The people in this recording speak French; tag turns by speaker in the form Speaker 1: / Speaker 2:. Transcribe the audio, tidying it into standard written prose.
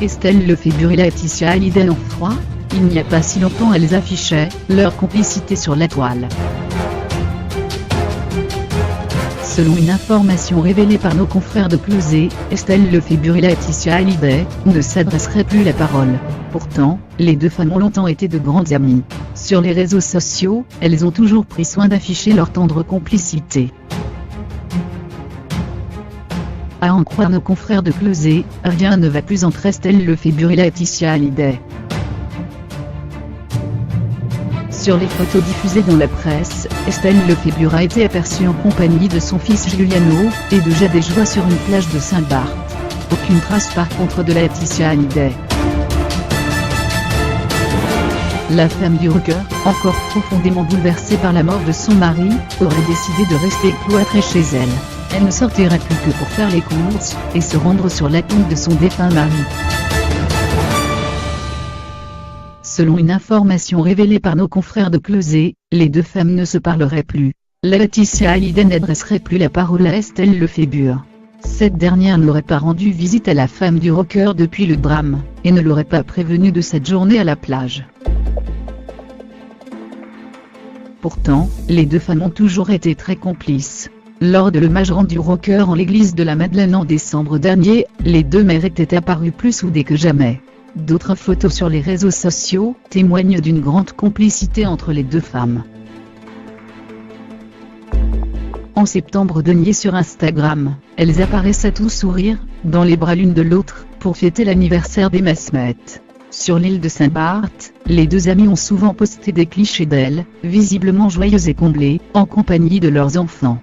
Speaker 1: Estelle Lefébure et Laetitia Hallyday en froid. Il n'y a pas si longtemps elles affichaient leur complicité sur la toile. Selon une information révélée par nos confrères de Closet, Estelle Lefébure et Laetitia Hallyday ne s'adresseraient plus la parole. Pourtant, les deux femmes ont longtemps été de grandes amies. Sur les réseaux sociaux, elles ont toujours pris soin d'afficher leur tendre complicité. À en croire nos confrères de Closet, rien ne va plus entre Estelle Lefébure et Laetitia Hallyday. Sur les photos diffusées dans la presse, Estelle Lefébure a été aperçue en compagnie de son fils Giuliano et de Jade Joie sur une plage de Saint-Barth. Aucune trace par contre de Laetitia Hallyday. La femme du rocker, encore profondément bouleversée par la mort de son mari, aurait décidé de rester cloîtrée chez elle. Elle ne sortirait plus que pour faire les courses et se rendre sur la tombe de son défunt mari. Selon une information révélée par nos confrères de Closet, les deux femmes ne se parleraient plus. Laetitia Hallyday n'adresserait plus la parole à Estelle Lefébure. Cette dernière n'aurait pas rendu visite à la femme du rocker depuis le drame, et ne l'aurait pas prévenue de cette journée à la plage. Pourtant, les deux femmes ont toujours été très complices. Lors de l'hommage rendu au rocker en l'église de la Madeleine en décembre dernier, les deux mères étaient apparues plus soudées que jamais. D'autres photos sur les réseaux sociaux témoignent d'une grande complicité entre les deux femmes. En septembre dernier sur Instagram, elles apparaissaient tout sourire, dans les bras l'une de l'autre, pour fêter l'anniversaire d'Emma Smith. Sur l'île de Saint-Barth, les deux amies ont souvent posté des clichés d'elles, visiblement joyeuses et comblées, en compagnie de leurs enfants.